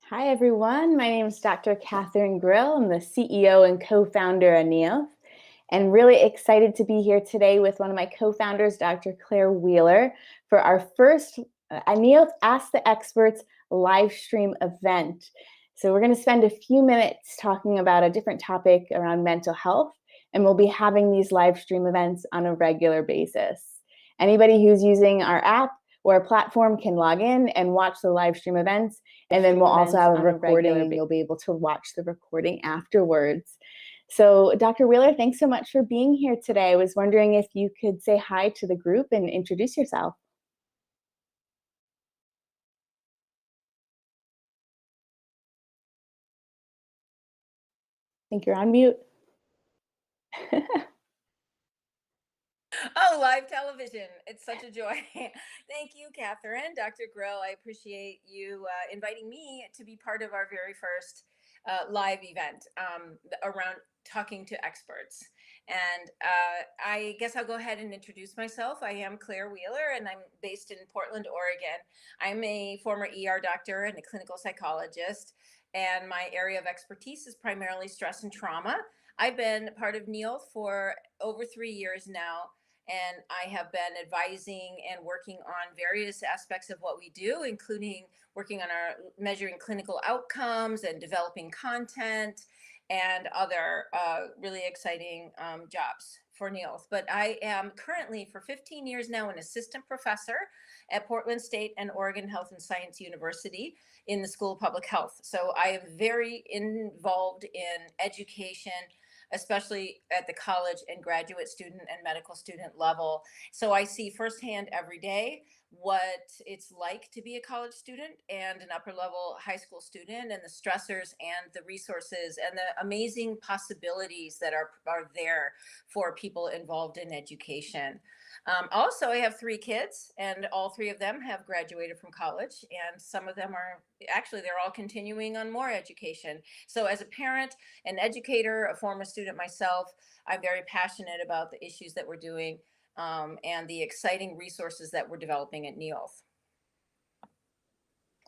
Hi, everyone. My name is Dr. Catherine Grill. I'm the CEO and co-founder of Neolth, and really excited to be here today with one of my co-founders, Dr. Claire Wheeler, for our first Neolth Ask the Experts live stream event. So we're going to spend a few minutes talking about a different topic around mental health, and we'll be having these live stream events on a regular basis. Anybody who's using our app or a platform can log in and watch the live stream events, and then we'll also have a recording and you'll be able to watch the recording afterwards. So Dr. Wheeler, thanks so much for being here today. I was wondering if you could say hi to the group and introduce yourself. I think you're on mute. Oh, live television. It's such a joy. Thank you, Catherine. Dr. Grill, I appreciate you inviting me to be part of our very first live event around talking to experts. And I guess I'll go ahead and introduce myself. I am Claire Wheeler, and I'm based in Portland, Oregon. I'm a former ER doctor and a clinical psychologist, and my area of expertise is primarily stress and trauma. I've been part of Neolth for over 3 years now, and I have been advising and working on various aspects of what we do, including working on our measuring clinical outcomes and developing content and other really exciting jobs for Neolth. But I am currently for 15 years now an assistant professor at Portland State and Oregon Health and Science University in the School of Public Health. So I am very involved in education, especially at the college and graduate student and medical student level. So I see firsthand every day what it's like to be a college student and an upper level high school student, and the stressors and the resources and the amazing possibilities that are there for people involved in education. Also, I have 3 kids, and all 3 of them have graduated from college, and some of them are actually, they're all continuing on more education. So as a parent, an educator, a former student myself, I'm very passionate about the issues that we're doing, and the exciting resources that we're developing at Neolth.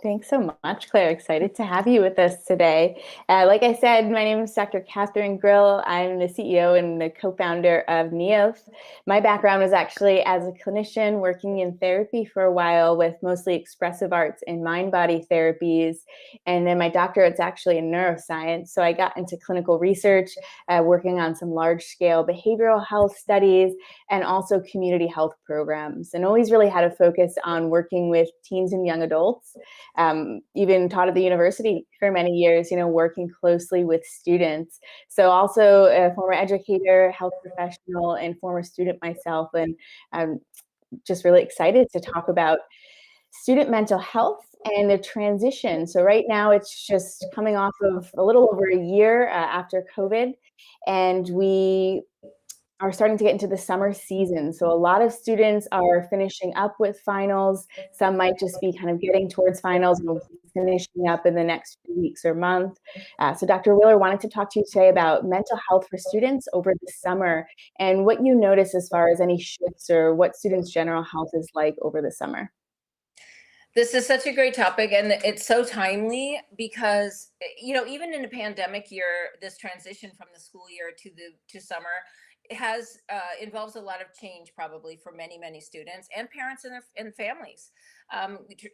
Thanks so much, Claire. Excited to have you with us today. Like I said, my name is Dr. Catherine Grill. I'm the CEO and the co-founder of Neolth. My background was actually as a clinician working in therapy for a while with mostly expressive arts and mind-body therapies. And then my doctorate's actually in neuroscience. So I got into clinical research, working on some large-scale behavioral health studies and also community health programs, and always really had a focus on working with teens and young adults. Even taught at the university for many years, working closely with students. So also a former educator, health professional, and former student myself. And I'm just really excited to talk about student mental health and the transition. So right now it's just coming off of a little over a year after COVID, and we are starting to get into the summer season. So a lot of students are finishing up with finals. Some might just be kind of getting towards finals and will be finishing up in the next few weeks or month. So Dr. Wheeler wanted to talk to you today about mental health for students over the summer and what you notice as far as any shifts or what students' general health is like over the summer. This is such a great topic, and it's so timely because even in a pandemic year, this transition from the school year to summer has involves a lot of change, probably for many students and parents and families.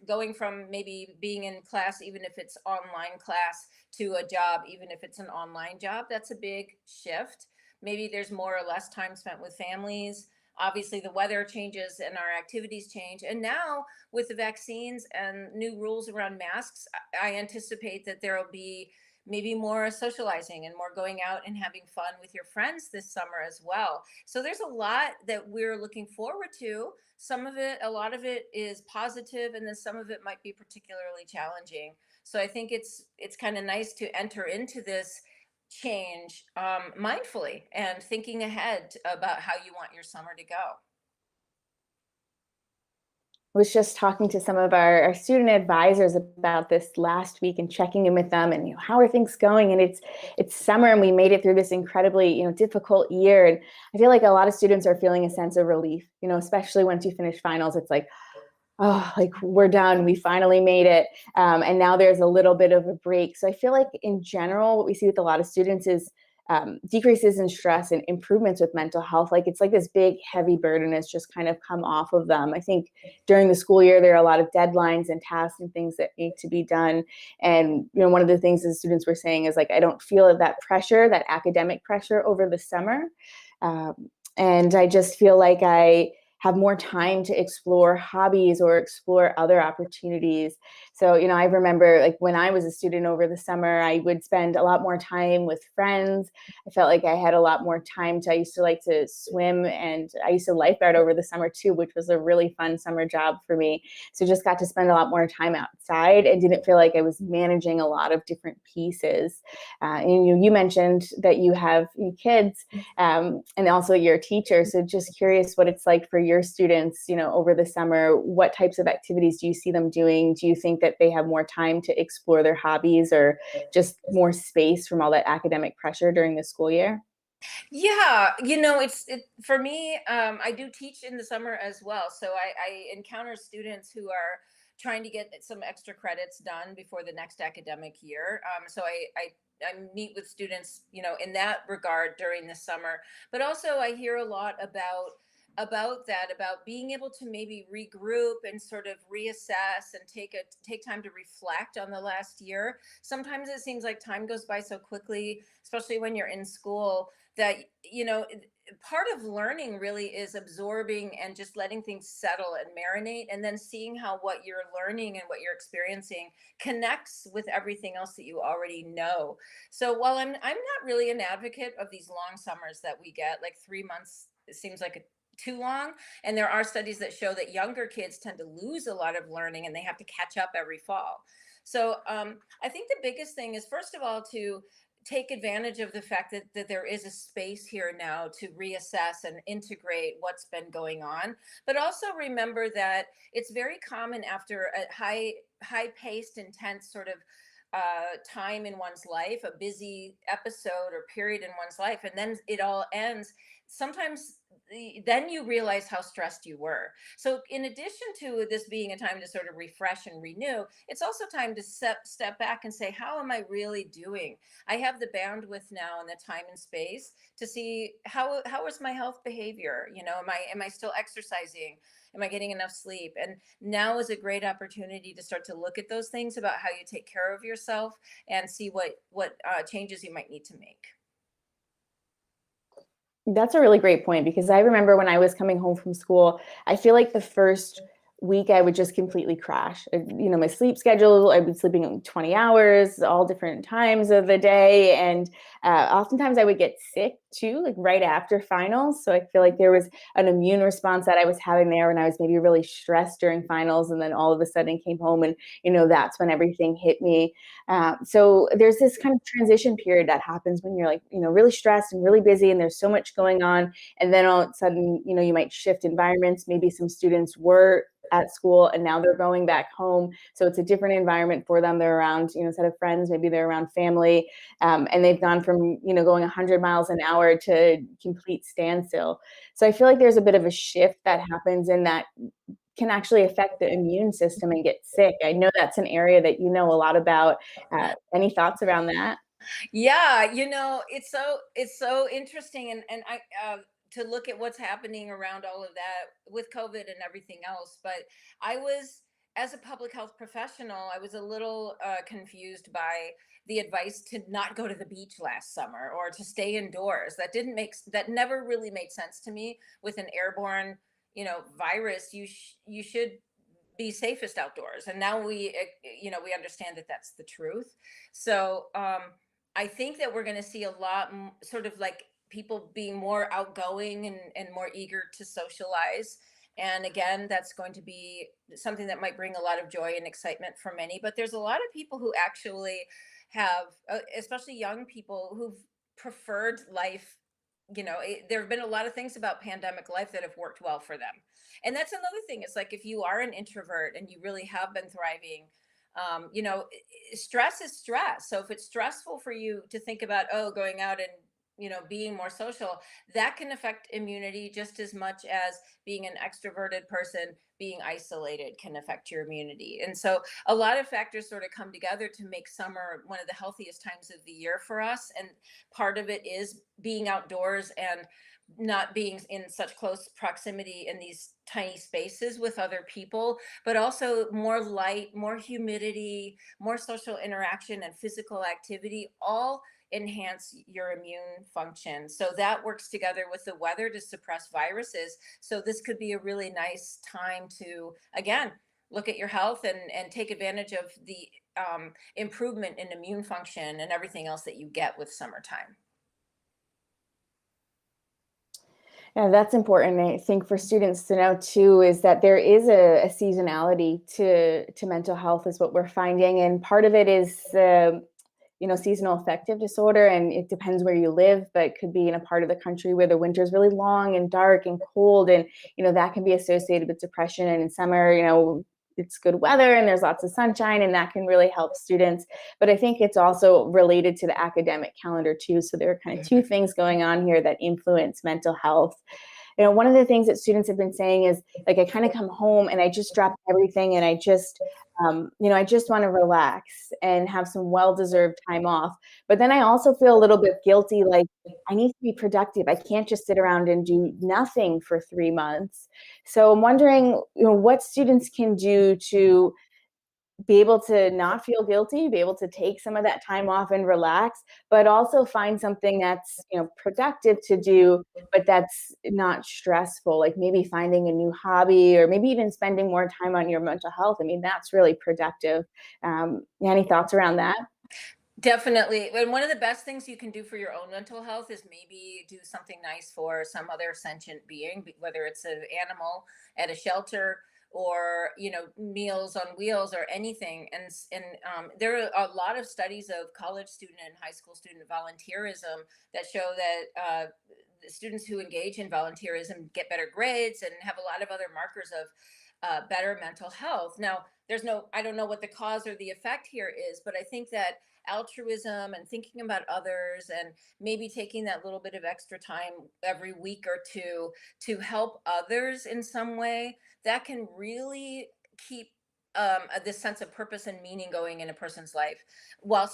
Going from maybe being in class, even if it's online class, to a job, even if it's an online job, that's a big shift. Maybe there's more or less time spent with families. Obviously, the weather changes and our activities change, and now with the vaccines and new rules around masks, I anticipate that there will be maybe more socializing and more going out and having fun with your friends this summer as well. So there's a lot that we're looking forward to. A lot of it is positive, and then some of it might be particularly challenging. So I think it's kind of nice to enter into this change mindfully and thinking ahead about how you want your summer to go. Was just talking to some of our student advisors about this last week and checking in with them, and how are things going? And it's summer, and we made it through this incredibly difficult year, and I feel like a lot of students are feeling a sense of relief, especially once you finish finals. It's like, oh, like we're done. We finally made it. And now there's a little bit of a break. So I feel like in general, what we see with a lot of students is decreases in stress and improvements with mental health. Like it's like this big, heavy burden has just kind of come off of them. I think during the school year, there are a lot of deadlines and tasks and things that need to be done. And, you know, one of the things the students were saying is like, I don't feel that pressure, that academic pressure over the summer. And I just feel like I have more time to explore hobbies or explore other opportunities. So, you know, I remember like when I was a student over the summer, I would spend a lot more time with friends. I felt like I had a lot more time to, I used to like to swim, and I used to lifeguard over the summer too, which was a really fun summer job for me. So just got to spend a lot more time outside and didn't feel like I was managing a lot of different pieces. And you mentioned that you have kids, and also you're a teacher. So just curious what it's like for your students, you know, over the summer. What types of activities do you see them doing? Do you think that they have more time to explore their hobbies or just more space from all that academic pressure during the school year? Yeah, for me. I do teach in the summer as well, so I encounter students who are trying to get some extra credits done before the next academic year. So I meet with students, in that regard during the summer. But also, I hear a lot about being able to maybe regroup and sort of reassess and take time to reflect on the last year. Sometimes it seems like time goes by so quickly, especially when you're in school, that part of learning really is absorbing and just letting things settle and marinate, and then seeing how what you're learning and what you're experiencing connects with everything else that you already know. So while I'm not really an advocate of these long summers that we get, like 3 months, it seems like too long. And there are studies that show that younger kids tend to lose a lot of learning and they have to catch up every fall. So I think the biggest thing is, first of all, to take advantage of the fact that there is a space here now to reassess and integrate what's been going on. But also remember that it's very common after a high paced, intense sort of time in one's life, a busy episode or period in one's life, and then it all ends. Sometimes then you realize how stressed you were. So, in addition to this being a time to sort of refresh and renew, it's also time to step back and say, how am I really doing? I have the bandwidth now and the time and space to see how is my health behavior. Am I still exercising? Am I getting enough sleep? And now is a great opportunity to start to look at those things about how you take care of yourself and see what changes you might need to make. That's a really great point, because I remember when I was coming home from school, I feel like the first week I would just completely crash. You know, my sleep schedule, I'd be sleeping 20 hours, all different times of the day. And oftentimes I would get sick too, like right after finals. So I feel like there was an immune response that I was having there when I was maybe really stressed during finals. And then all of a sudden came home and, that's when everything hit me. So there's this kind of transition period that happens when you're like, really stressed and really busy and there's so much going on. And then all of a sudden, you might shift environments. Maybe some students were at school and now they're going back home. So it's a different environment for them. They're around, a set of friends, maybe they're around family. And they've gone from, going 100 miles an hour to complete standstill. So I feel like there's a bit of a shift that happens, and that can actually affect the immune system and get sick. I know that's an area that you know a lot about. Any thoughts around that? Yeah, it's so interesting, and I to look at what's happening around all of that with COVID and everything else. But I was, as a public health professional, I was a little confused by the advice to not go to the beach last summer or to stay indoors. That never really made sense to me. With an airborne, virus, you should be safest outdoors, and now we understand that that's the truth. So I think that we're going to see a lot, sort of like people being more outgoing and more eager to socialize. And again, that's going to be something that might bring a lot of joy and excitement for many. But there's a lot of people who actually have, especially young people, who've preferred life. There have been a lot of things about pandemic life that have worked well for them. And that's another thing. It's like, if you are an introvert and you really have been thriving, stress is stress. So if it's stressful for you to think about, oh, going out and being more social, that can affect immunity just as much as being an extroverted person being isolated can affect your immunity. And so a lot of factors sort of come together to make summer one of the healthiest times of the year for us. And part of it is being outdoors and not being in such close proximity in these tiny spaces with other people, but also more light, more humidity, more social interaction and physical activity, all enhance your immune function. So that works together with the weather to suppress viruses. So this could be a really nice time to, again, look at your health and take advantage of the improvement in immune function and everything else that you get with summertime. Yeah, that's important. I think for students to know too is that there is a seasonality to mental health, is what we're finding, and part of it is seasonal affective disorder, and it depends where you live, but it could be in a part of the country where the winter is really long and dark and cold, and that can be associated with depression. And in summer, it's good weather and there's lots of sunshine, and that can really help students. But I think it's also related to the academic calendar too. So there are kind of two things going on here that influence mental health. One of the things that students have been saying is, like, I kind of come home and I just drop everything and I just want to relax and have some well-deserved time off. But then I also feel a little bit guilty, like I need to be productive. I can't just sit around and do nothing for 3 months. So I'm wondering, what students can do to be able to not feel guilty, be able to take some of that time off and relax, but also find something that's, productive to do, but that's not stressful, like maybe finding a new hobby or maybe even spending more time on your mental health. I mean, that's really productive. Any thoughts around that? Definitely. And one of the best things you can do for your own mental health is maybe do something nice for some other sentient being, whether it's an animal at a shelter or, Meals on Wheels or anything. And there are a lot of studies of college student and high school student volunteerism that show that the students who engage in volunteerism get better grades and have a lot of other markers of better mental health. Now, I don't know what the cause or the effect here is, but I think that altruism and thinking about others and maybe taking that little bit of extra time every week or two to help others in some way, that can really keep this sense of purpose and meaning going in a person's life, while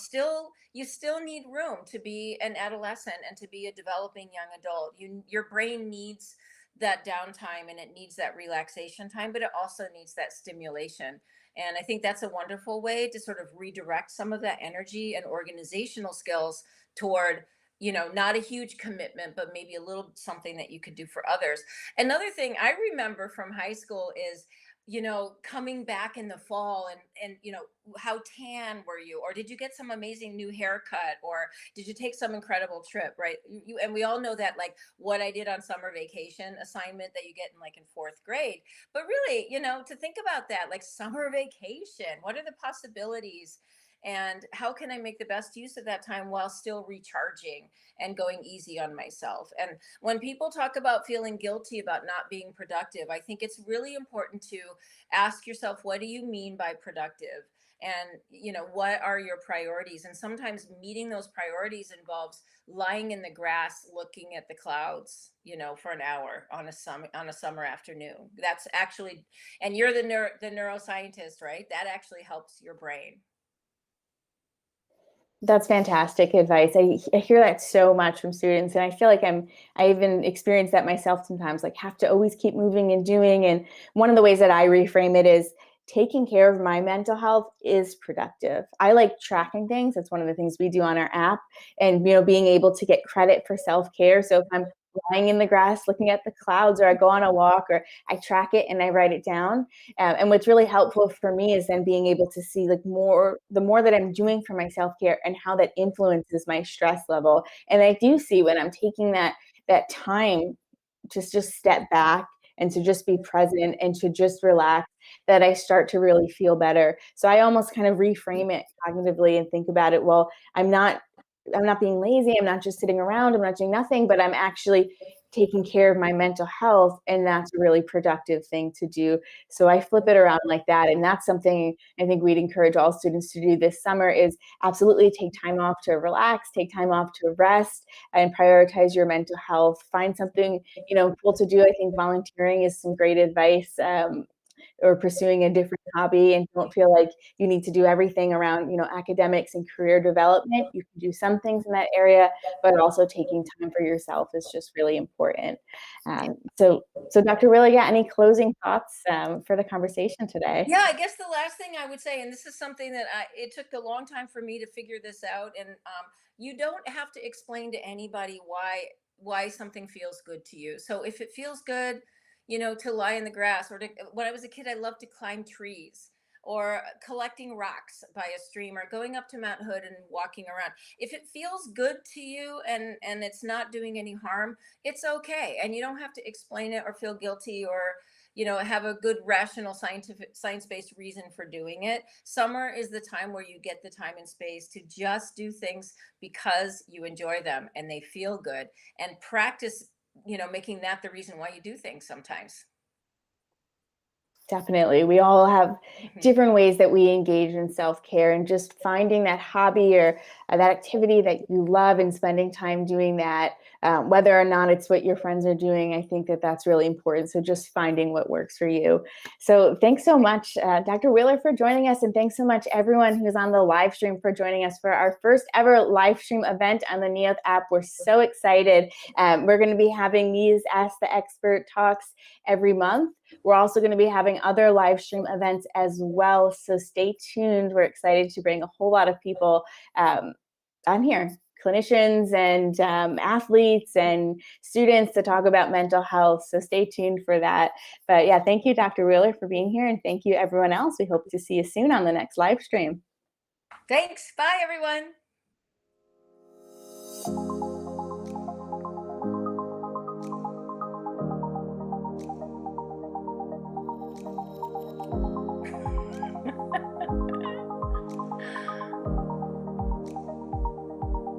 you still need room to be an adolescent and to be a developing young adult. Your brain needs that downtime and it needs that relaxation time, but it also needs that stimulation. And I think that's a wonderful way to sort of redirect some of that energy and organizational skills toward, not a huge commitment, but maybe a little something that you could do for others. Another thing I remember from high school is, coming back in the fall and, how tan were you? Or did you get some amazing new haircut? Or did you take some incredible trip, right? And we all know that, like, what I did on summer vacation assignment that you get in, like, in fourth grade. But really, to think about that, like, summer vacation, what are the possibilities? And how can I make the best use of that time while still recharging and going easy on myself? And when people talk about feeling guilty about not being productive, I think it's really important to ask yourself, what do you mean by productive? And, what are your priorities? And sometimes meeting those priorities involves lying in the grass looking at the clouds, for an hour on a summer afternoon. That's actually, and you're the neuroscientist, right? That actually helps your brain. That's fantastic advice. I hear that so much from students, and I feel like I even experience that myself sometimes, like have to always keep moving and doing. And one of the ways that I reframe it is taking care of my mental health is productive. I like tracking things. That's one of the things we do on our app, and being able to get credit for self-care. So if I'm lying in the grass looking at the clouds, or I go on a walk, or I track it and I write it down. And what's really helpful for me is then being able to see, like, the more that I'm doing for my self-care and how that influences my stress level. And I do see when I'm taking that time to just step back and to just be present and to just relax, that I start to really feel better. So I almost kind of reframe it cognitively and think about it, well, I'm not being lazy. I'm not just sitting around. I'm not doing nothing, but I'm actually taking care of my mental health, and that's a really productive thing to do. So I flip it around like that, and that's something I think we'd encourage all students to do this summer, is absolutely take time off to relax, take time off to rest, and prioritize your mental health. Find something, cool to do. I think volunteering is some great advice. Or pursuing a different hobby, and don't feel like you need to do everything around, academics and career development. You can do some things in that area, but also taking time for yourself is just really important. So Dr. Willa, any closing thoughts for the conversation today? Yeah, I guess the last thing I would say, and this is something that it took a long time for me to figure this out, and you don't have to explain to anybody why something feels good to you. So if it feels good, to lie in the grass, or when I was a kid, I loved to climb trees, or collecting rocks by a stream, or going up to Mount Hood and walking around. If it feels good to you, and it's not doing any harm, it's okay, and you don't have to explain it or feel guilty, or have a good rational science-based reason for doing it. Summer is the time where you get the time and space to just do things because you enjoy them and they feel good, and practice making that the reason why you do things sometimes. Definitely. We all have different ways that we engage in self-care, and just finding that hobby or that activity that you love and spending time doing that, whether or not it's what your friends are doing, I think that that's really important. So just finding what works for you. So thanks so much, Dr. Wheeler, for joining us. And thanks so much, everyone who's on the live stream, for joining us for our first ever live stream event on the Neolth app. We're so excited. We're going to be having these Ask the Expert talks every month. We're also going to be having other live stream events as well, so stay tuned. We're excited to bring a whole lot of people on here, clinicians and athletes and students, to talk about mental health, so stay tuned for that. But yeah, thank you, Dr. Wheeler, for being here, and thank you, everyone else. We hope to see you soon on the next live stream. Thanks. Bye, everyone.